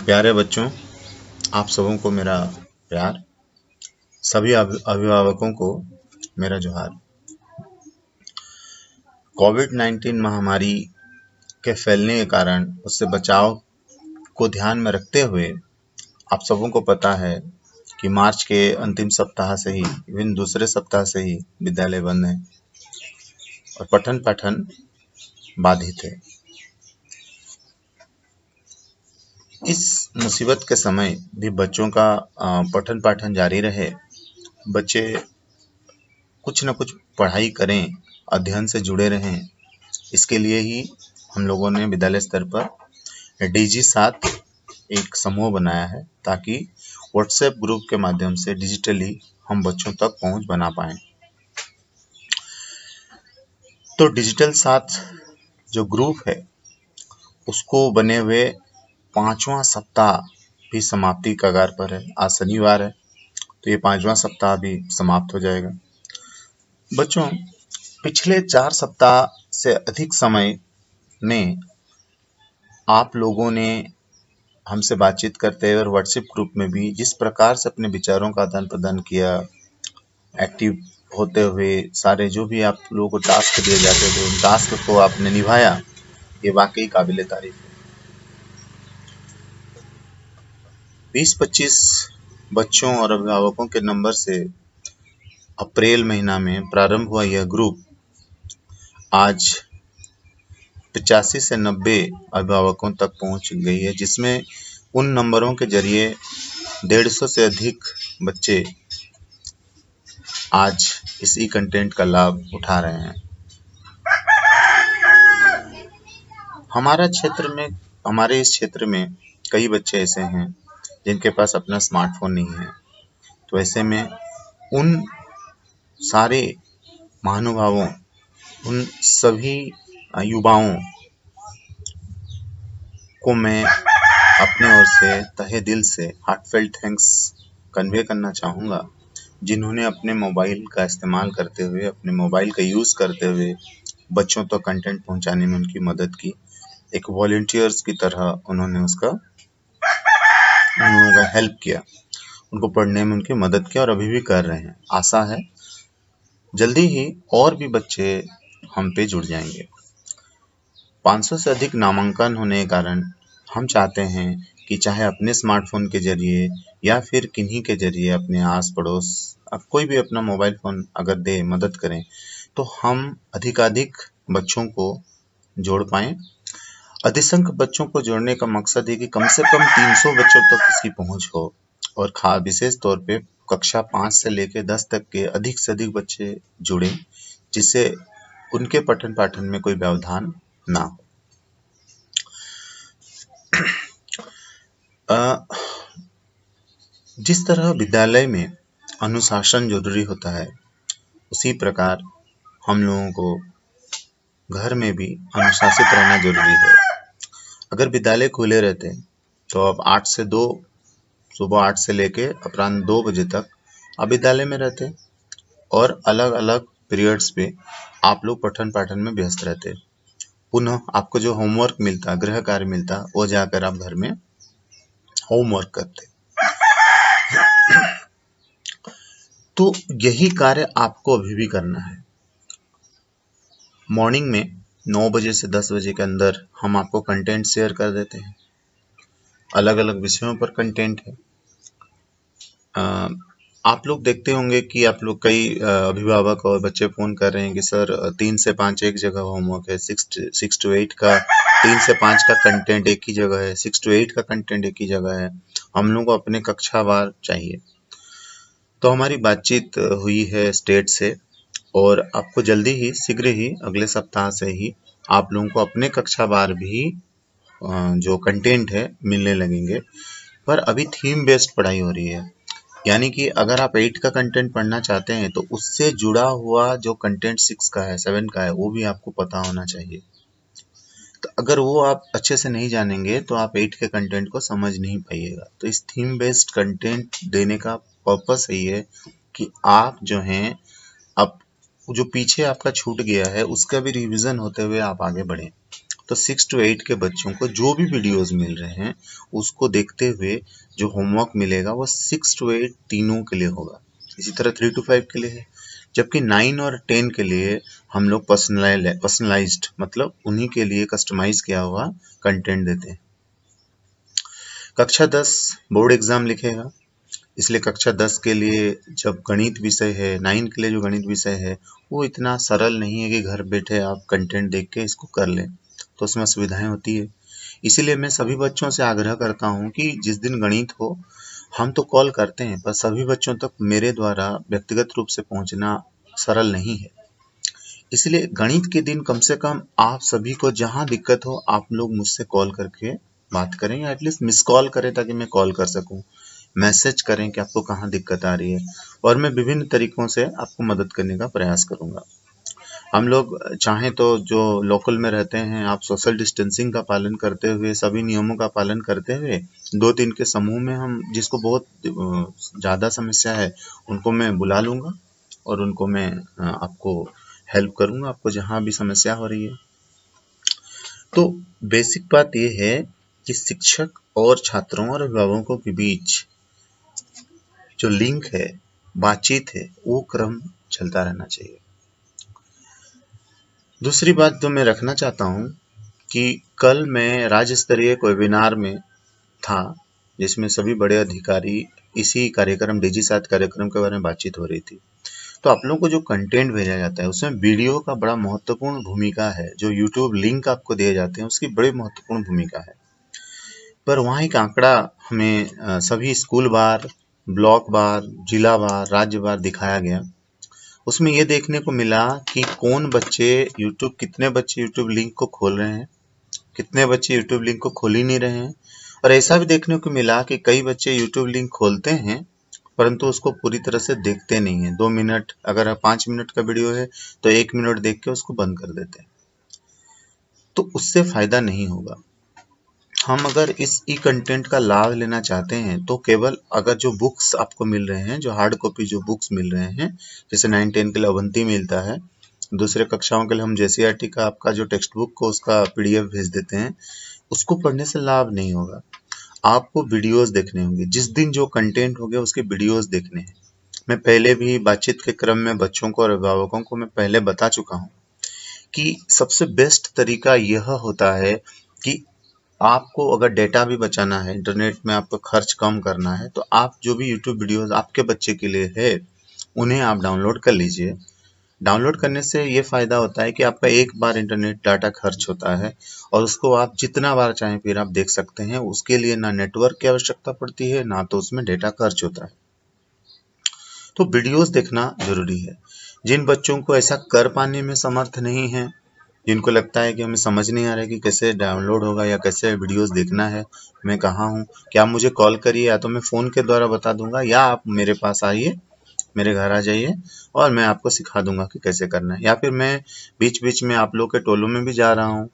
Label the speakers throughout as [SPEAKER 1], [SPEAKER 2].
[SPEAKER 1] प्यारे बच्चों, आप सबों को मेरा प्यार। सभी अभिभावकों को मेरा जोहार। कोविड-19 महामारी के फैलने के कारण उससे बचाव को ध्यान में रखते हुए आप सबों को पता है कि मार्च के अंतिम सप्ताह से ही, इवन दूसरे सप्ताह से ही विद्यालय बंद है और पठन पाठन बाधित है। इस मुसीबत के समय भी बच्चों का पठन पाठन जारी रहे, बच्चे कुछ न कुछ पढ़ाई करें, अध्ययन से जुड़े रहें, इसके लिए ही हम लोगों ने विद्यालय स्तर पर डीजी 7 एक समूह बनाया है ताकि व्हाट्सएप ग्रुप के माध्यम से डिजिटली हम बच्चों तक पहुंच बना पाएं। तो डिजिटल 7 जो ग्रुप है उसको बने हुए 5वां सप्ताह भी समाप्ति कगार पर है। आज शनिवार है तो ये 5वां सप्ताह भी समाप्त हो जाएगा। बच्चों, पिछले 4 सप्ताह से अधिक समय में आप लोगों ने हमसे बातचीत करते हुए और व्हाट्सएप ग्रुप में भी जिस प्रकार से अपने विचारों का आदान प्रदान किया, एक्टिव होते हुए सारे जो भी आप लोगों को टास्क दिए जाते थे उन टास्क को आपने निभाया, ये वाकई काबिले तारीफ है। 20-25 बच्चों और अभिभावकों के नंबर से अप्रैल महीना में प्रारंभ हुआ यह ग्रुप आज 85 से 90 अभिभावकों तक पहुंच गई है, जिसमें उन नंबरों के जरिए 150 से अधिक बच्चे आज इसी कंटेंट का लाभ उठा रहे हैं। हमारे इस क्षेत्र में कई बच्चे ऐसे हैं जिनके पास अपना स्मार्टफोन नहीं है, तो ऐसे में उन सारे महानुभावों, उन सभी युवाओं को मैं अपने ओर से तहे दिल से हार्टफेल्ट थैंक्स कन्वे करना चाहूँगा, जिन्होंने अपने मोबाइल का इस्तेमाल करते हुए, अपने मोबाइल का यूज़ करते हुए बच्चों तक कंटेंट पहुंचाने में उनकी मदद की। एक वॉलंटियर्स की तरह उन्होंने उन लोगों का हेल्प किया, उनको पढ़ने में उनकी मदद की और अभी भी कर रहे हैं। आशा है जल्दी ही और भी बच्चे हम पे जुड़ जाएंगे। 500 से अधिक नामांकन होने के कारण हम चाहते हैं कि चाहे अपने स्मार्टफोन के जरिए या फिर किन्हीं के जरिए अपने आस पड़ोस कोई भी अपना मोबाइल फोन अगर दे, मदद करें, तो हम अधिकाधिक बच्चों को जोड़ पाएं। अधिसंख्य बच्चों को जोड़ने का मकसद है कि कम से कम 300 बच्चों तक इसकी पहुंच हो और विशेष तौर पे कक्षा 5 से लेकर 10 तक के अधिक से अधिक बच्चे जुड़े, जिससे उनके पठन पाठन में कोई व्यवधान ना हो। जिस तरह विद्यालय में अनुशासन जरूरी होता है, उसी प्रकार हम लोगों को घर में भी अनुशासित रहना जरूरी है। अगर विद्यालय खुले रहते तो अब 8 से 2, सुबह 8 से लेके अपराह्न 2 बजे तक आप विद्यालय में रहते और अलग अलग पीरियड्स पे आप लोग पठन पाठन में व्यस्त रहते। पुनः आपको जो होमवर्क मिलता, गृह कार्य मिलता, वो जाकर आप घर में होमवर्क करते। तो यही कार्य आपको अभी भी करना है। मॉर्निंग में 9 बजे से 10 बजे के अंदर हम आपको कंटेंट शेयर कर देते हैं। अलग अलग विषयों पर कंटेंट है। आप लोग देखते होंगे कि आप लोग कई अभिभावक और बच्चे फोन कर रहे हैं कि सर 3 से 5 एक जगह होमवर्क है, 6 to 8 का 3 से 5 का कंटेंट एक ही जगह है, 6 to 8 का कंटेंट एक ही जगह है, हम लोग को अपने कक्षावार चाहिए। तो हमारी बातचीत हुई है स्टेट से और आपको जल्दी ही, शीघ्र ही, अगले सप्ताह से ही आप लोगों को अपने कक्षावार भी जो कंटेंट है मिलने लगेंगे। पर अभी थीम बेस्ड पढ़ाई हो रही है, यानी कि अगर आप 8 का कंटेंट पढ़ना चाहते हैं तो उससे जुड़ा हुआ जो कंटेंट 6 का है, 7 का है, वो भी आपको पता होना चाहिए। तो अगर वो आप अच्छे से नहीं जानेंगे तो आप 8 के कंटेंट को समझ नहीं पाइएगा। तो इस थीम बेस्ड कंटेंट देने का पर्पस यही है कि आप जो हैं, अब जो पीछे आपका छूट गया है उसका भी रिवीजन होते हुए आप आगे बढ़ें। तो 6 to 8 के बच्चों को जो भी वीडियोस मिल रहे हैं उसको देखते हुए जो होमवर्क मिलेगा वो 6 to 8 तीनों के लिए होगा। इसी तरह 3 to 5 के लिए है। जबकि 9 और 10 के लिए हम लोग पर्सनलाइज्ड मतलब उन्हीं के लिए कस्टमाइज किया हुआ कंटेंट देते हैं। कक्षा 10 बोर्ड एग्जाम लिखेगा, इसलिए कक्षा 10 के लिए जब गणित विषय है, 9 के लिए जो गणित विषय है वो इतना सरल नहीं है कि घर बैठे आप कंटेंट देख के इसको कर लें, तो उसमें सुविधाएं होती है। इसीलिए मैं सभी बच्चों से आग्रह करता हूं कि जिस दिन गणित हो, हम तो कॉल करते हैं पर सभी बच्चों तक मेरे द्वारा व्यक्तिगत रूप से पहुंचना सरल नहीं है। इसलिए गणित के दिन कम से कम आप सभी को जहां दिक्कत हो आप लोग मुझसे कॉल करके बात करें, या एटलीस्ट मिस कॉल करें ताकि मैं कॉल कर सकूं। मैसेज करें कि आपको कहाँ दिक्कत आ रही है, और मैं विभिन्न तरीकों से आपको मदद करने का प्रयास करूंगा। हम लोग चाहें तो जो लोकल में रहते हैं, आप सोशल डिस्टेंसिंग का पालन करते हुए, सभी नियमों का पालन करते हुए 2-3 के समूह में हम जिसको बहुत ज़्यादा समस्या है उनको मैं बुला लूँगा और उनको मैं आपको हेल्प करूँगा, आपको जहाँ भी समस्या हो रही है। तो बेसिक बात ये है कि शिक्षक और छात्रों और अभिभावकों के बीच जो लिंक है, बातचीत है, वो क्रम चलता रहना चाहिए। दूसरी बात जो मैं रखना चाहता हूँ कि कल मैं राज्य स्तरीय वेबिनार में था जिसमें सभी बड़े अधिकारी इसी कार्यक्रम DigiSath कार्यक्रम के बारे में बातचीत हो रही थी। तो आप लोगों को जो कंटेंट भेजा जाता है उसमें वीडियो का बड़ा महत्वपूर्ण भूमिका है। जो यूट्यूब लिंक आपको दिए जाते हैं उसकी बड़ी महत्वपूर्ण भूमिका है। पर वहाँ एक आंकड़ा हमें सभी स्कूल बार, ब्लॉक बार, जिला बार, राज्य बार दिखाया गया। उसमें ये देखने को मिला कि कितने बच्चे यूट्यूब लिंक को खोल रहे हैं, कितने बच्चे यूट्यूब लिंक को खोल ही नहीं रहे हैं। और ऐसा भी देखने को मिला कि कई बच्चे यूट्यूब लिंक खोलते हैं परंतु उसको पूरी तरह से देखते नहीं है। 2 मिनट, अगर 5 मिनट का वीडियो है तो 1 मिनट देख के उसको बंद कर देते हैं। तो उससे फायदा नहीं होगा। हम अगर इस ई कंटेंट का लाभ लेना चाहते हैं तो केवल अगर जो बुक्स आपको मिल रहे हैं, जो हार्ड कॉपी जो बुक्स मिल रहे हैं, जैसे 9-10 के लिए अवंती मिलता है, दूसरे कक्षाओं के लिए हम JCRT का आपका जो टेक्स्ट बुक को उसका PDF भेज देते हैं, उसको पढ़ने से लाभ नहीं होगा। आपको वीडियोस देखने होंगे, जिस दिन जो कंटेंट हो गया उसके वीडियोस देखने हैं। मैं पहले भी बातचीत के क्रम में बच्चों को और अभिभावकों को मैं पहले बता चुका हूँ कि सबसे बेस्ट तरीका यह होता है कि आपको अगर डेटा भी बचाना है, इंटरनेट में आपको खर्च कम करना है, तो आप जो भी यूट्यूब वीडियोस आपके बच्चे के लिए है उन्हें आप डाउनलोड कर लीजिए। डाउनलोड करने से ये फायदा होता है कि आपका एक बार इंटरनेट डाटा खर्च होता है और उसको आप जितना बार चाहें फिर आप देख सकते हैं। उसके लिए ना नेटवर्क की आवश्यकता पड़ती है, ना तो उसमें डेटा खर्च होता है। तो वीडियोस देखना जरूरी है। जिन बच्चों को ऐसा कर पाने में समर्थ नहीं है, जिनको लगता है कि हमें समझ नहीं आ रहा है कि कैसे डाउनलोड होगा या कैसे वीडियोस देखना है, मैं कहाँ हूँ, क्या मुझे कॉल करिए, या तो मैं फ़ोन के द्वारा बता दूंगा, या आप मेरे पास आइए, मेरे घर आ जाइए और मैं आपको सिखा दूंगा कि कैसे करना है। या फिर मैं बीच बीच में आप लोग के टोलों में भी जा रहा हूँ,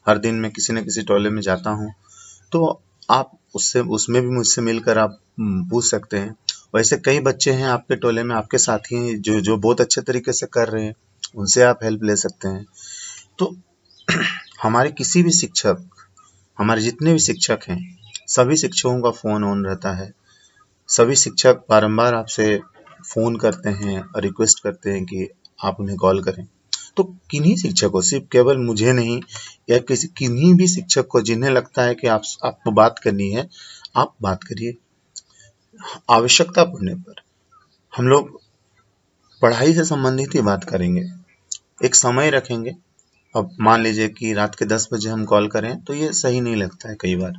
[SPEAKER 1] हर दिन मैं किसी न किसी टोले में जाता हूँ, तो आप उसमें भी मुझसे मिलकर आप पूछ सकते हैं। वैसे कई बच्चे हैं आपके टोले में, आपके साथी हैं जो बहुत अच्छे तरीके से कर रहे हैं, उनसे आप हेल्प ले सकते हैं। तो हमारे जितने भी शिक्षक हैं, सभी शिक्षकों का फ़ोन ऑन रहता है। सभी शिक्षक बारंबार आपसे फ़ोन करते हैं और रिक्वेस्ट करते हैं कि आप उन्हें कॉल करें। तो किन्हीं शिक्षकों, सिर्फ केवल मुझे नहीं, या किन्हीं भी शिक्षक को जिन्हें लगता है कि आपको बात करनी है, आप बात करिए। आवश्यकता पड़ने पर हम लोग पढ़ाई से संबंधित ही बात करेंगे। एक समय रखेंगे। अब मान लीजिए कि रात के 10 बजे हम कॉल करें तो ये सही नहीं लगता है कई बार।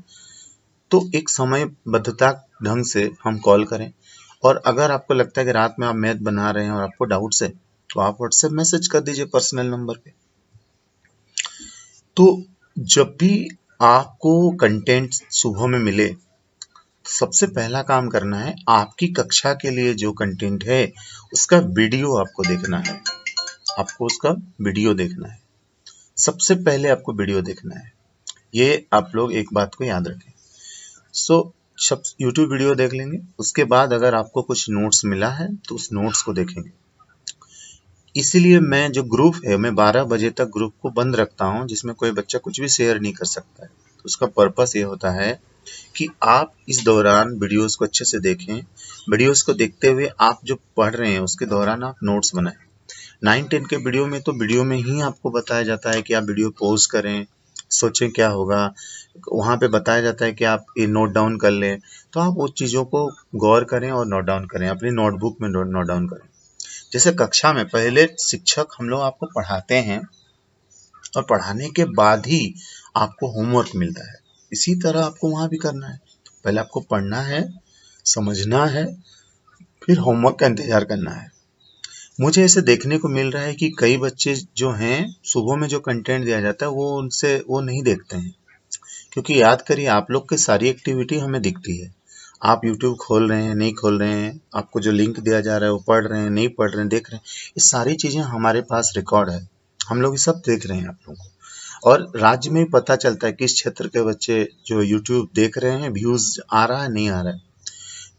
[SPEAKER 1] तो एक समयबद्धता ढंग से हम कॉल करें। और अगर आपको लगता है कि रात में आप मैथ बना रहे हैं और आपको डाउट्स है, तो आप व्हाट्सएप मैसेज कर दीजिए पर्सनल नंबर पे। तो जब भी आपको कंटेंट सुबह में मिले, तो सबसे पहला काम करना है, आपकी कक्षा के लिए जो कंटेंट है उसका वीडियो आपको देखना है। आपको उसका वीडियो देखना है। सबसे पहले आपको वीडियो देखना है। ये आप लोग एक बात को याद रखें। यूट्यूब वीडियो देख लेंगे, उसके बाद अगर आपको कुछ नोट्स मिला है तो उस नोट्स को देखेंगे। इसीलिए मैं जो ग्रुप है, मैं 12 बजे तक ग्रुप को बंद रखता हूँ, जिसमें कोई बच्चा कुछ भी शेयर नहीं कर सकता है। तो उसका पर्पस ये होता है कि आप इस दौरान वीडियोस को अच्छे से देखें। वीडियोस को देखते हुए आप जो पढ़ रहे हैं उसके दौरान आप नोट्स बनाएं। 9-10 के वीडियो में तो वीडियो में ही आपको बताया जाता है कि आप वीडियो पॉज करें, सोचें क्या होगा। वहाँ पे बताया जाता है कि आप ये नोट डाउन कर लें। तो आप उस चीज़ों को गौर करें और नोट डाउन करें, अपनी नोटबुक में नोट डाउन करें। जैसे कक्षा में पहले शिक्षक हम लोग आपको पढ़ाते हैं और पढ़ाने के बाद ही आपको होमवर्क मिलता है। इसी तरह आपको वहाँ भी करना है। पहले आपको पढ़ना है, समझना है, फिर होमवर्क का इंतजार करना है। मुझे ऐसे देखने को मिल रहा है कि कई बच्चे जो हैं, सुबह में जो कंटेंट दिया जाता है वो नहीं देखते हैं। क्योंकि याद करिए, आप लोग की सारी एक्टिविटी हमें दिखती है। आप यूट्यूब खोल रहे हैं, नहीं खोल रहे हैं, आपको जो लिंक दिया जा रहा है वो पढ़ रहे हैं, नहीं पढ़ रहे हैं, देख रहे हैं, ये सारी चीज़ें हमारे पास रिकॉर्ड है। हम लोग ये सब देख रहे हैं आप लोगों को। और राज्य में ही पता चलता है किस क्षेत्र के बच्चे जो यूट्यूब देख रहे हैं, व्यूज़ आ रहा है, नहीं आ रहा है।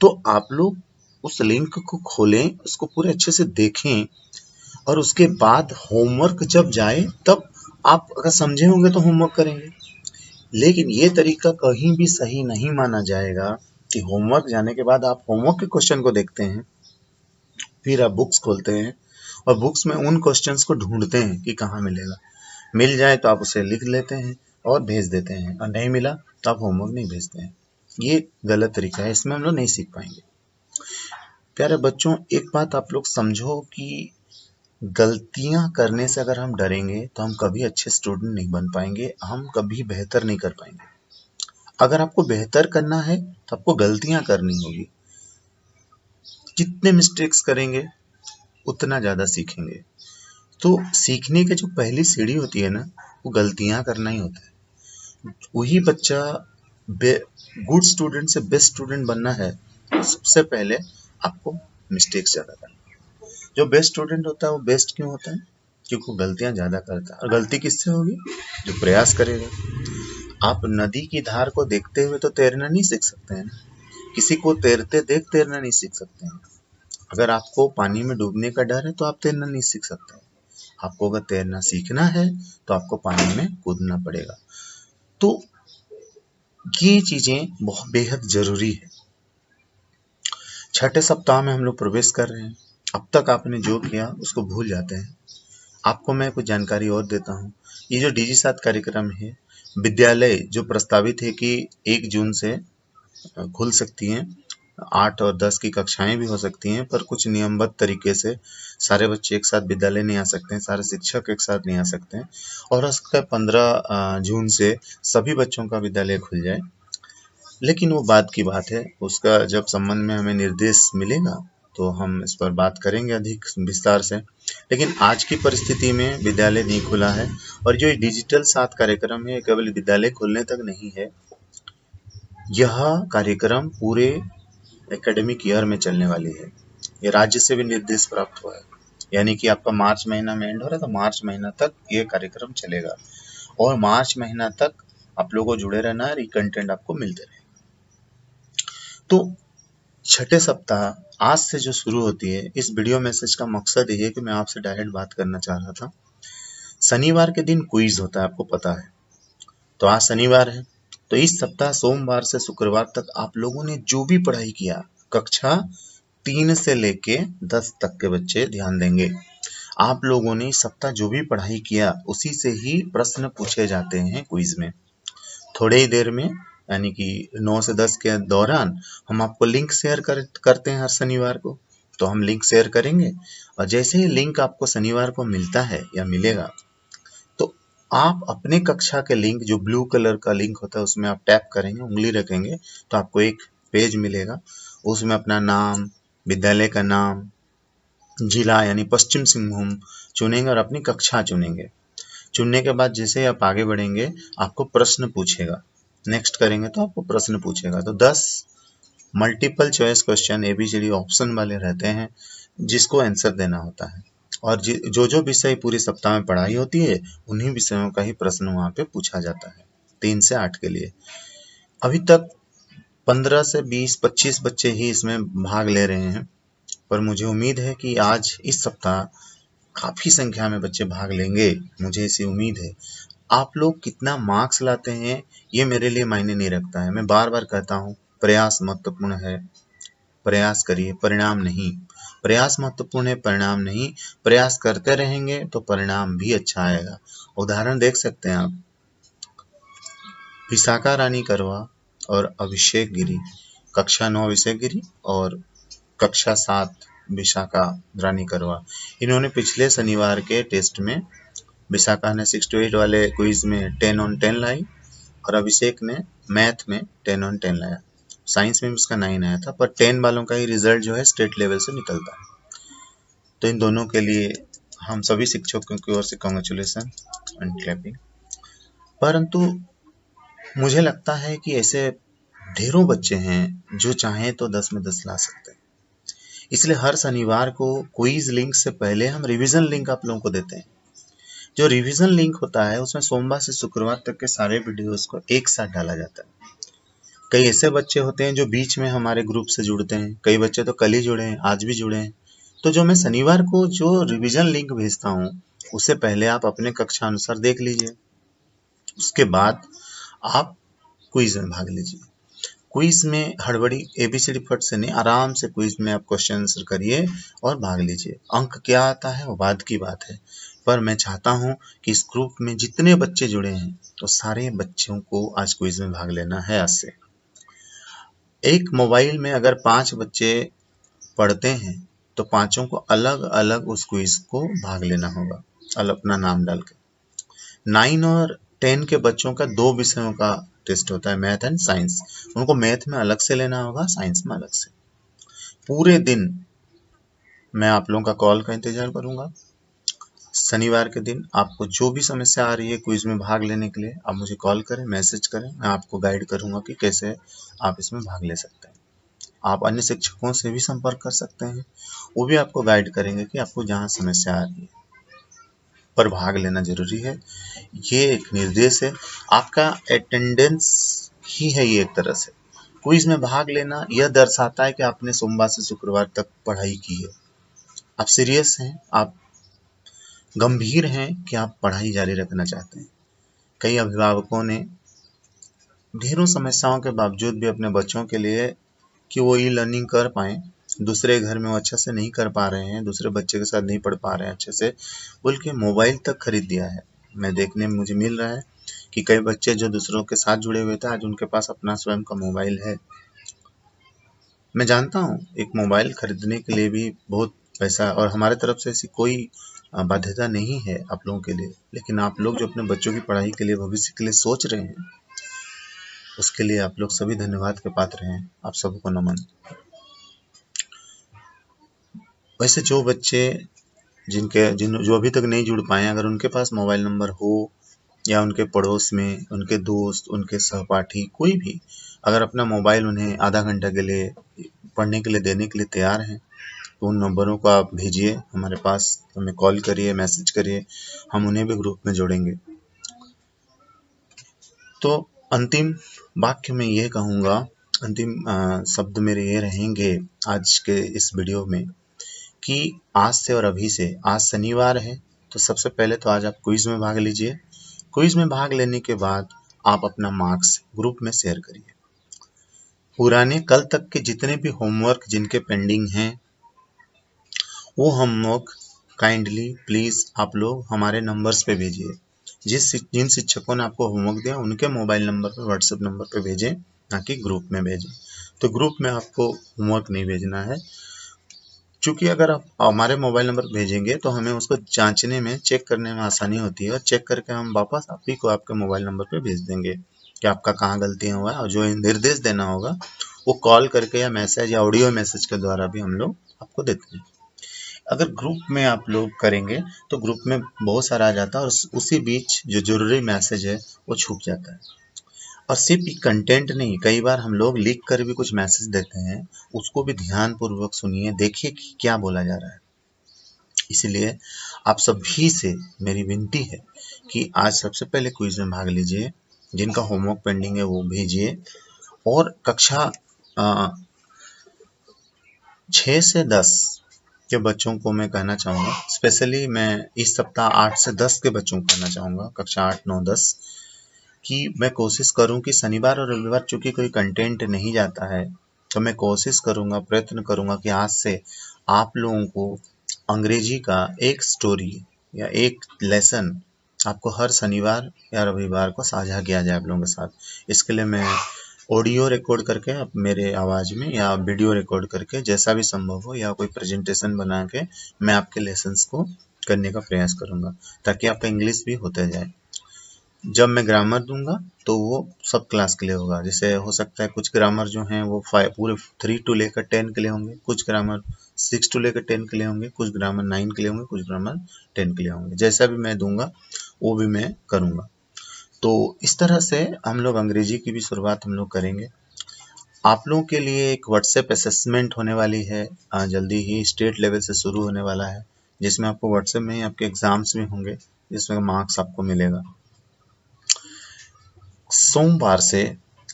[SPEAKER 1] तो आप लोग उस लिंक को खोलें, उसको पूरे अच्छे से देखें और उसके बाद होमवर्क जब जाए तब आप अगर समझे होंगे तो होमवर्क करेंगे। लेकिन ये तरीका कहीं भी सही नहीं माना जाएगा कि होमवर्क जाने के बाद आप होमवर्क के क्वेश्चन को देखते हैं, फिर आप बुक्स खोलते हैं और बुक्स में उन क्वेश्चंस को ढूंढते हैं कि कहाँ मिलेगा। मिल जाए तो आप उसे लिख लेते हैं और भेज देते हैं, और नहीं मिला तो आप होमवर्क नहीं भेजते हैं। ये गलत तरीका है, इसमें हम लोग नहीं सीख पाएंगे। प्यारे बच्चों, एक बात आप लोग समझो कि गलतियां करने से अगर हम डरेंगे तो हम कभी अच्छे स्टूडेंट नहीं बन पाएंगे, हम कभी बेहतर नहीं कर पाएंगे। अगर आपको बेहतर करना है तो आपको गलतियां करनी होगी। जितने मिस्टेक्स करेंगे उतना ज़्यादा सीखेंगे। तो सीखने की जो पहली सीढ़ी होती है ना, वो गलतियां करना ही होता है। वही बच्चा गुड स्टूडेंट से बेस्ट स्टूडेंट बनना है, सबसे पहले आपको मिस्टेक्स ज़्यादा करना है। जो बेस्ट स्टूडेंट होता है वो बेस्ट क्यों होता है? क्योंकि वो गलतियां ज़्यादा करता है। और गलती किससे होगी? जो प्रयास करेगा। आप नदी की धार को देखते हुए तो तैरना नहीं सीख सकते हैं। किसी को तैरते देख तैरना नहीं सीख सकते हैं। अगर आपको पानी में डूबने का डर है तो आप तैरना नहीं सीख सकते हैं। आपको अगर तैरना सीखना है तो आपको पानी में कूदना पड़ेगा। तो ये चीजें बहुत बेहद जरूरी है। छठे सप्ताह में हम लोग प्रवेश कर रहे हैं। अब तक आपने जो किया उसको भूल जाते हैं। आपको मैं कुछ जानकारी और देता हूँ। ये जो DigiSat सात कार्यक्रम है, विद्यालय जो प्रस्तावित है कि 1 जून से खुल सकती हैं। 8 और 10 की कक्षाएं भी हो सकती हैं, पर कुछ नियमबद्ध तरीके से सारे बच्चे एक साथ विद्यालय नहीं आ सकते हैं, सारे शिक्षक एक साथ नहीं आ सकते हैं। और हो सकता है 15 जून से सभी बच्चों का विद्यालय खुल जाए। लेकिन वो बाद की बात है, उसका जब संबंध में हमें निर्देश मिलेगा तो हम इस पर बात करेंगे अधिक विस्तार से। लेकिन आज की परिस्थिति में विद्यालय नहीं खुला है, और जो डिजिटल 7 कार्यक्रम है केवल विद्यालय खुलने तक नहीं है। यह कार्यक्रम पूरे एकेडमिक ईयर में चलने वाली है। ये राज्य से भी निर्देश प्राप्त हुआ है, यानी कि आपका मार्च महीना में एंड हो रहा है तो मार्च महीना तक ये कार्यक्रम चलेगा, और मार्च महीना तक आप लोगों को जुड़े रहना है, कंटेंट आपको मिलते रहेगा। तो छठे सप्ताह आज से जो शुरू होती है, इस वीडियो मैसेज का मकसद ये है कि मैं आपसे डायरेक्ट बात करना चाह रहा था। शनिवार के दिन क्विज होता है, आपको पता है। तो आज शनिवार है, तो इस सप्ताह सोमवार से शुक्रवार तक आप लोगों ने जो भी पढ़ाई किया, कक्षा 3 से लेके 10 तक के बच्चे ध्यान देंगे। आप लोगों ने इस सप्ताह जो भी पढ़ाई किया उसी से ही प्रश्न पूछे जाते हैं क्विज में। थोड़े ही देर में, यानी कि 9 से 10 के दौरान हम आपको लिंक शेयर करते हैं हर शनिवार को। तो हम लिंक शेयर करेंगे, और जैसे ही लिंक आपको शनिवार को मिलता है या मिलेगा, तो आप अपने कक्षा के लिंक, जो ब्लू कलर का लिंक होता है, उसमें आप टैप करेंगे, उंगली रखेंगे तो आपको एक पेज मिलेगा। उसमें अपना नाम, विद्यालय का नाम, जिला यानी पश्चिम सिंहभूम चुनेंगे और अपनी कक्षा चुनेंगे। चुनने के बाद जैसे आप आगे बढ़ेंगे, आपको प्रश्न पूछेगा। नेक्स्ट करेंगे तो आपको प्रश्न पूछेगा। तो 10 multiple choice question ABCD option वाले रहते हैं, जिसको आंसर देना होता है। और जो विषय पूरे सप्ताह में पढ़ाई होती है, उन्हीं विषयों का ही प्रश्न वहाँ पे पूछा जाता है, 3 से 8 के लिए। अभी तक 15 से 20-25 बच्चे ही इसमें भाग ले रहे हैं, पर मुझे उम्मीद है कि आज इस सप्ताह काफी संख्या में बच्चे भाग लेंगे, मुझे ऐसी उम्मीद है। आप लोग कितना मार्क्स लाते हैं ये मेरे लिए मायने नहीं रखता है। मैं बार बार कहता हूँ, प्रयास महत्वपूर्ण है, प्रयास करिए, परिणाम नहीं। प्रयास महत्वपूर्ण है, परिणाम नहीं। प्रयास करते रहेंगे तो परिणाम भी अच्छा आएगा। उदाहरण देख सकते हैं आप, विशाखा रानी करवा और अभिषेक गिरी, कक्षा 9 अभिषेक गिरी और कक्षा 7 विशाखा रानी करवा, इन्होंने पिछले शनिवार के टेस्ट में, विशाखा ने 6 to 8 वाले क्विज में 10 on 10 लाई और अभिषेक ने मैथ में 10 on 10 लाया। साइंस में भी उसका 9 आया था, पर 10 वालों का ही रिजल्ट जो है स्टेट लेवल से निकलता है। तो इन दोनों के लिए हम सभी शिक्षकों की ओर से कांग्रेचुलेसन एंड क्लैपिंग। परंतु मुझे लगता है कि ऐसे ढेरों बच्चे हैं जो चाहें तो 10 में 10 ला सकते हैं। इसलिए हर शनिवार को क्विज लिंक से पहले हम रिवीजन लिंक आप लोगों को देते हैं। जो रिवीजन लिंक होता है उसमें सोमवार से शुक्रवार तक के सारे वीडियोस को एक साथ डाला जाता है। कई ऐसे बच्चे होते हैं जो बीच में हमारे ग्रुप से जुड़ते हैं, कई बच्चे तो कल ही जुड़े हैं, आज भी जुड़े हैं। तो जो मैं शनिवार को जो रिवीजन लिंक भेजता हूँ उससे पहले आप अपने कक्षा अनुसार देख लीजिए, उसके बाद आप क्विज में भाग लीजिए। क्विज में हड़बड़ी एबीसीडी फट से नहीं, आराम से क्विज में आप क्वेश्चन आंसर करिए और भाग लीजिए। अंक क्या आता है वो बाद की बात है, पर मैं चाहता हूं कि इस ग्रुप में जितने बच्चे जुड़े हैं तो सारे बच्चों को आज क्विज में भाग लेना है। आज से एक मोबाइल में अगर 5 बच्चे पढ़ते हैं तो पांचों को अलग अलग उस क्विज को भाग लेना होगा, अलग अपना नाम डाल के। 9 और 10 के बच्चों का 2 विषयों का टेस्ट होता है, मैथ एंड साइंस। उनको मैथ में अलग से लेना होगा, साइंस में अलग से। पूरे दिन मैं आप लोगों का कॉल का इंतजार करूंगा। शनिवार के दिन आपको जो भी समस्या आ रही है क्विज में भाग लेने के लिए, आप मुझे कॉल करें, मैसेज करें, मैं आपको गाइड करूंगा कि कैसे आप इसमें भाग ले सकते हैं। आप अन्य शिक्षकों से भी संपर्क कर सकते हैं, वो भी आपको गाइड करेंगे कि आपको जहाँ समस्या आ रही है, पर भाग लेना जरूरी है। ये एक निर्देश है, आपका अटेंडेंस ही है ये। एक तरह से क्विज में भाग लेना यह दर्शाता है कि आपने सोमवार से शुक्रवार तक पढ़ाई की है, आप सीरियस हैं, आप गंभीर हैं कि आप पढ़ाई जारी रखना चाहते हैं। कई अभिभावकों ने ढेरों समस्याओं के बावजूद भी अपने बच्चों के लिए कि वो ई लर्निंग कर पाए, दूसरे घर में वो अच्छे से नहीं कर पा रहे हैं, दूसरे बच्चे के साथ नहीं पढ़ पा रहे हैं अच्छे से, बोल के मोबाइल तक खरीद दिया है। मैं देखने में मुझे मिल रहा है कि कई बच्चे जो दूसरों के साथ जुड़े हुए थे आज उनके पास अपना स्वयं का मोबाइल है। मैं जानता हूँ एक मोबाइल खरीदने के लिए भी बहुत पैसा, और हमारे तरफ से ऐसी कोई बाध्यता नहीं है आप लोगों के लिए, लेकिन आप लोग जो अपने बच्चों की पढ़ाई के लिए, भविष्य के लिए सोच रहे हैं, उसके लिए आप लोग सभी धन्यवाद के पात्र हैं। आप सबको नमन। वैसे जो बच्चे जो अभी तक नहीं जुड़ पाए, अगर उनके पास मोबाइल नंबर हो या उनके पड़ोस में उनके दोस्त, उनके सहपाठी कोई भी अगर अपना मोबाइल उन्हें आधा घंटा के लिए पढ़ने के लिए देने के लिए तैयार हैं तो उन नंबरों को आप भेजिए हमारे पास, हमें कॉल करिए, मैसेज करिए, हम उन्हें भी ग्रुप में जोड़ेंगे। तो अंतिम वाक्य में ये कहूँगा, अंतिम शब्द मेरे ये रहेंगे आज के इस वीडियो में कि आज से और अभी से, आज शनिवार है तो सबसे पहले तो आज आप क्विज में भाग लीजिए। क्विज में भाग लेने के बाद आप अपना मार्क्स ग्रुप में शेयर करिए। पुराने कल तक के जितने भी होमवर्क जिनके पेंडिंग हैं वो होमवर्क काइंडली प्लीज आप लोग हमारे नंबर्स पे भेजिए। जिन शिक्षकों ने आपको होमवर्क दिया उनके मोबाइल नंबर पे, व्हाट्सएप नंबर पे भेजें, ना कि ग्रुप में भेजें। तो ग्रुप में आपको होमवर्क नहीं भेजना है, क्योंकि अगर आप हमारे मोबाइल नंबर भेजेंगे तो हमें उसको जांचने में, चेक करने में आसानी होती है, और चेक करके हम वापस आप ही को आपके मोबाइल नंबर पे भेज देंगे कि आपका कहाँ गलतियाँ हुआ है, और जो निर्देश देना होगा वो कॉल करके या मैसेज या ऑडियो मैसेज के द्वारा भी हम लोग आपको देते हैं। अगर ग्रुप में आप लोग करेंगे तो ग्रुप में बहुत सारा आ जाता है और उसी बीच जो जरूरी मैसेज है वो छूट जाता है। और सिर्फ कंटेंट नहीं, कई बार हम लोग लिख कर भी कुछ मैसेज देते हैं, उसको भी ध्यान पूर्वक सुनिए, देखिए कि क्या बोला जा रहा है। इसलिए आप सभी से मेरी विनती है कि आज सबसे पहले क्विज में भाग लीजिए, जिनका होमवर्क पेंडिंग है वो भेजिए, और कक्षा 6 से 10 के बच्चों को मैं कहना चाहूँगा, स्पेशली मैं इस सप्ताह 8 से 10 के बच्चों को कहना चाहूँगा, कक्षा 8, 9, 10, कि मैं कोशिश करूँ कि शनिवार और रविवार चूँकि कोई कंटेंट नहीं जाता है, तो मैं कोशिश करूँगा, प्रयत्न करूँगा कि आज से आप लोगों को अंग्रेजी का एक स्टोरी या एक लेसन आपको हर शनिवार या रविवार को साझा किया जाए आप लोगों के साथ। इसके लिए मैं ऑडियो रिकॉर्ड करके अब मेरे आवाज़ में या वीडियो रिकॉर्ड करके जैसा भी संभव हो या कोई प्रेजेंटेशन बना के मैं आपके लेसन्स को करने का प्रयास करूँगा, ताकि आपका इंग्लिश भी होता जाए। जब मैं ग्रामर दूंगा तो वो सब क्लास के लिए होगा। जैसे हो सकता है कुछ ग्रामर जो हैं वो पूरे 3 टू लेकर 10 के लिए होंगे, कुछ ग्रामर 6 टू लेकर 10 के लिए होंगे, कुछ ग्रामर 9 के लिए होंगे, कुछ ग्रामर 10 के लिए होंगे। जैसा भी मैं दूंगा वो भी मैं करूंगा। तो इस तरह से हम लोग अंग्रेजी की भी शुरुआत हम लोग करेंगे। आप लोगों के लिए एक व्हाट्सएप असेसमेंट होने वाली है, जल्दी ही स्टेट लेवल से शुरू होने वाला है, जिसमें आपको व्हाट्सएप में ही आपके एग्जाम्स भी होंगे, जिसमें मार्क्स आपको मिलेगा। सोमवार से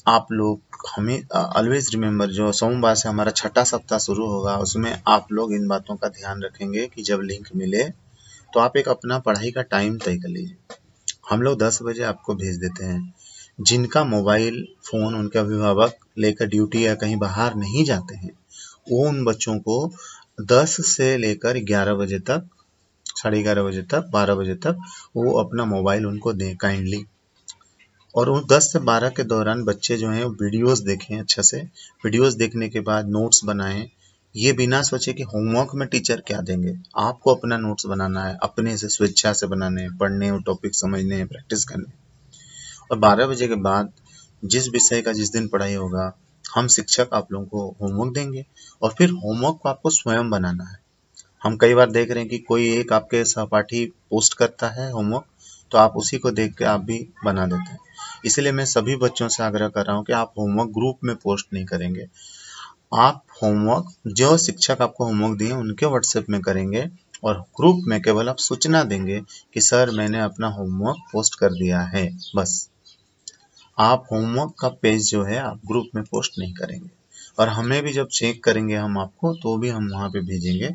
[SPEAKER 1] आप लोग हमें ऑलवेज रिमेम्बर, जो सोमवार से हमारा छठा सप्ताह शुरू होगा, उसमें आप लोग इन बातों का ध्यान रखेंगे कि जब लिंक मिले तो आप एक अपना पढ़ाई का टाइम तय कर लीजिए। हम लोग 10 बजे आपको भेज देते हैं। जिनका मोबाइल फ़ोन उनके अभिभावक लेकर ड्यूटी या कहीं बाहर नहीं जाते हैं, वो उन बच्चों को 10 से लेकर 11 बजे तक, 11:30 बजे तक, 12 बजे तक वो अपना मोबाइल उनको दें काइंडली। और उन 10 से 12 के दौरान बच्चे जो हैं वीडियोस देखें अच्छे से। वीडियोस देखने के बाद नोट्स बनाएं। ये बिना सोचे कि होमवर्क में टीचर क्या देंगे, आपको अपना नोट्स बनाना है, अपने से स्वेच्छा से बनाने हैं, पढ़ने और टॉपिक समझने हैं, प्रैक्टिस करने। और 12 बजे के बाद जिस विषय का जिस दिन पढ़ाई होगा, हम शिक्षक आप लोगों को होमवर्क देंगे और फिर होमवर्क को आपको स्वयं बनाना है। हम कई बार देख रहे हैं कि कोई एक आपके सहपाठी पोस्ट करता है होमवर्क, तो आप उसी को देख के आप भी बना देते हैं। इसलिए मैं सभी बच्चों से आग्रह कर रहा हूँ कि आप होमवर्क ग्रुप में पोस्ट नहीं करेंगे। आप होमवर्क जो शिक्षक आपको होमवर्क दिए उनके व्हाट्सएप में करेंगे और ग्रुप में केवल आप सूचना देंगे कि सर मैंने अपना होमवर्क पोस्ट कर दिया है, बस। आप होमवर्क का पेज जो है आप ग्रुप में पोस्ट नहीं करेंगे। और हमें भी जब चेक करेंगे हम आपको, तो भी हम वहाँ पे भेजेंगे।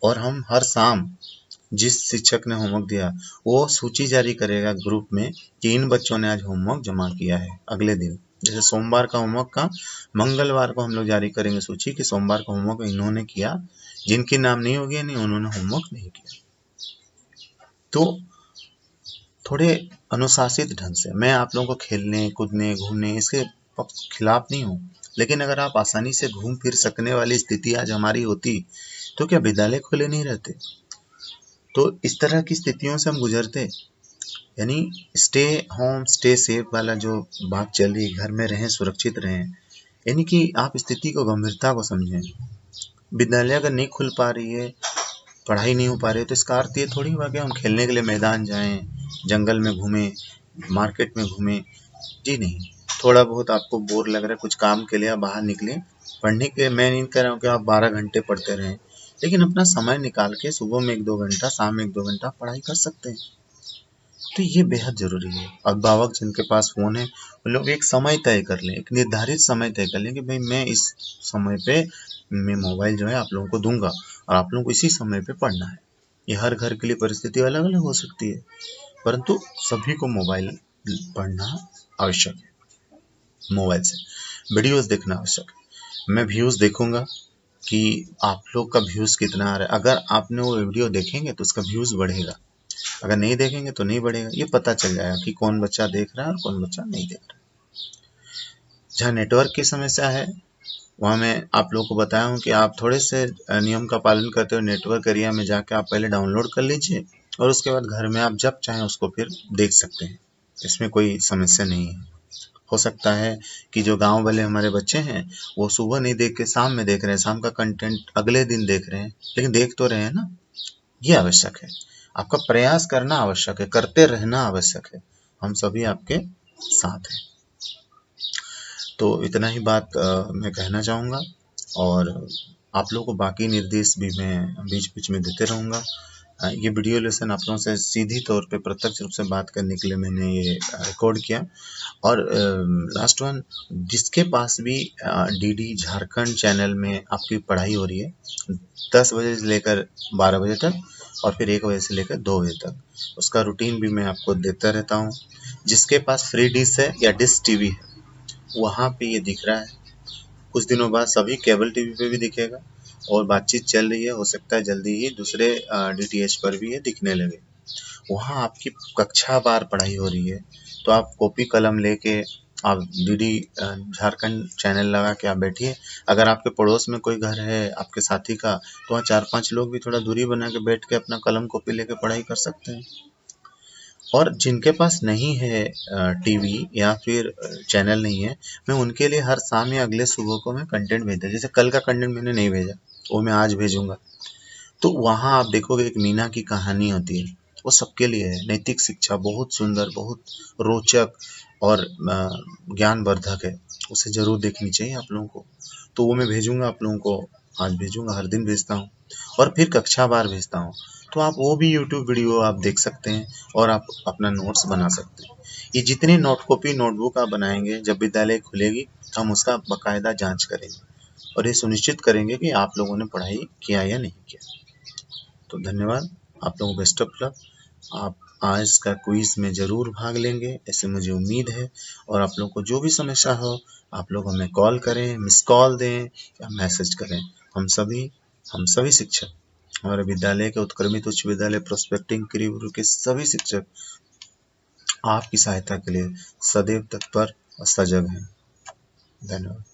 [SPEAKER 1] और हम हर शाम जिस शिक्षक ने होमवर्क दिया वो सूची जारी करेगा ग्रुप में कि इन बच्चों ने आज होमवर्क जमा किया है। अगले दिन जैसे सोमवार का होमवर्क का, मंगलवार को हम लोग जारी करेंगे सूची कि सोमवार का होमवर्क इन्होंने किया, जिनकी नाम नहीं होगी नहीं उन्होंने होमवर्क नहीं किया। तो थोड़े अनुशासित ढंग से, मैं आप लोगों को खेलने कूदने घूमने इसके खिलाफ नहीं हूँ, लेकिन अगर आप आसानी से घूम फिर सकने वाली स्थिति आज हमारी होती तो क्या विद्यालय खुले नहीं रहते। तो इस तरह की स्थितियों से हम गुजरते, यानी स्टे होम स्टे सेफ वाला जो बात चल रही, घर में रहें सुरक्षित रहें, यानी कि आप स्थिति को गंभीरता को समझें। विद्यालय अगर नहीं खुल पा रही है, पढ़ाई नहीं हो पा रही है, तो इसका अर्थ ये थोड़ी हुआ कि हम खेलने के लिए मैदान जाएं, जंगल में घूमें, मार्केट में घूमें। जी नहीं, थोड़ा बहुत आपको बोर लग रहा है कुछ काम के लिए आप बाहर निकले पढ़ने के। मैं नहीं कह रहा हूँ कि आप 12 घंटे पढ़ते रहें, लेकिन अपना समय निकाल के सुबह में 1-2 घंटा, शाम में 1-2 घंटा पढ़ाई कर सकते हैं। तो ये बेहद जरूरी है। अभिभावक जिनके पास फोन है वो लोग एक समय तय कर लें, एक निर्धारित समय तय कर लें कि भाई मैं इस समय पे मैं मोबाइल जो है आप लोगों को दूंगा और आप लोगों को इसी समय पे पढ़ना है। ये हर घर के लिए परिस्थिति अलग अलग हो सकती है, परंतु सभी को मोबाइल पढ़ना आवश्यक है। मोबाइल से वीडियोस देखना आवश्यक है। मैं व्यूज देखूंगा कि आप लोग का व्यूज कितना आ रहा है। अगर आपने वो वीडियो देखेंगे तो उसका व्यूज बढ़ेगा, अगर नहीं देखेंगे तो नहीं बढ़ेगा। ये पता चल जाएगा कि कौन बच्चा देख रहा है और कौन बच्चा नहीं देख रहा है। जहाँ नेटवर्क की समस्या है वहाँ मैं आप लोगों को बताया हूँ कि आप थोड़े से नियम का पालन करते हुए नेटवर्क एरिया में जाके आप पहले डाउनलोड कर लीजिए और उसके बाद घर में आप जब चाहें उसको फिर देख सकते हैं। इसमें कोई समस्या नहीं है। हो सकता है कि जो गांव वाले हमारे बच्चे हैं वो सुबह नहीं देख के शाम में देख रहे हैं, शाम का कंटेंट अगले दिन देख रहे हैं, लेकिन देख तो रहे हैं ना। ये आवश्यक है, आपका प्रयास करना आवश्यक है, करते रहना आवश्यक है। हम सभी आपके साथ हैं। तो इतना ही बात मैं कहना चाहूँगा और आप लोगों को बाकी निर्देश भी मैं बीच बीच में देते रहूँगा। ये वीडियो लेसन आप लोगों से सीधी तौर पे प्रत्यक्ष रूप से बात करने के लिए मैंने ये रिकॉर्ड किया। और लास्ट वन, जिसके पास भी डीडी झारखंड चैनल में आपकी पढ़ाई हो रही है 10 बजे से लेकर 12 बजे तक और फिर 1 बजे से लेकर 2 बजे तक, उसका रूटीन भी मैं आपको देता रहता हूँ। जिसके पास फ्री डिश है या डिश टीवी है वहाँ पे ये दिख रहा है, कुछ दिनों बाद सभी केबल टीवी पे भी दिखेगा और बातचीत चल रही है, हो सकता है जल्दी ही दूसरे डीटीएच पर भी ये दिखने लगे। वहाँ आपकी कक्षावार पढ़ाई हो रही है, तो आप कॉपी कलम लेके आप डीडी झारखंड चैनल लगा के आप बैठिए। अगर आपके पड़ोस में कोई घर है आपके साथी का, तो वहाँ 4-5 लोग भी थोड़ा दूरी बना के बैठ के अपना कलम कॉपी लेके पढ़ाई कर सकते हैं। और जिनके पास नहीं है टीवी या फिर चैनल नहीं है, मैं उनके लिए हर शाम या अगले सुबह को मैं कंटेंट भेजता, जैसे कल का कंटेंट मैंने नहीं भेजा वो मैं आज भेजूंगा। तो वहाँ आप देखोगे एक मीना की कहानी होती है, वो सबके लिए है, नैतिक शिक्षा, बहुत सुंदर, बहुत रोचक और ज्ञानवर्धक है, उसे जरूर देखनी चाहिए आप लोगों को। तो वो मैं भेजूंगा आप लोगों को, आज भेजूंगा, हर दिन भेजता हूँ और फिर कक्षावार भेजता हूँ। तो आप वो भी यूट्यूब वीडियो आप देख सकते हैं और आप अपना नोट्स बना सकते हैं। ये जितनी नोट कॉपी नोटबुक आप बनाएंगे, जब विद्यालय खुलेगी तो हम उसका बाकायदा जांच करेंगे और ये सुनिश्चित करेंगे कि आप लोगों ने पढ़ाई किया या नहीं किया। तो धन्यवाद, आप लोगों को बेस्ट ऑफ लक। आप आज का क्विज में ज़रूर भाग लेंगे ऐसे मुझे उम्मीद है। और आप लोगों को जो भी समस्या हो आप लोग हमें कॉल करें, मिस कॉल दें या मैसेज करें। हम सभी शिक्षक, हमारे विद्यालय के उत्क्रमित उच्च विद्यालय प्रोस्पेक्टिंग क्रीव के सभी शिक्षक आपकी सहायता के लिए सदैव तत्पर और सजग हैं। धन्यवाद।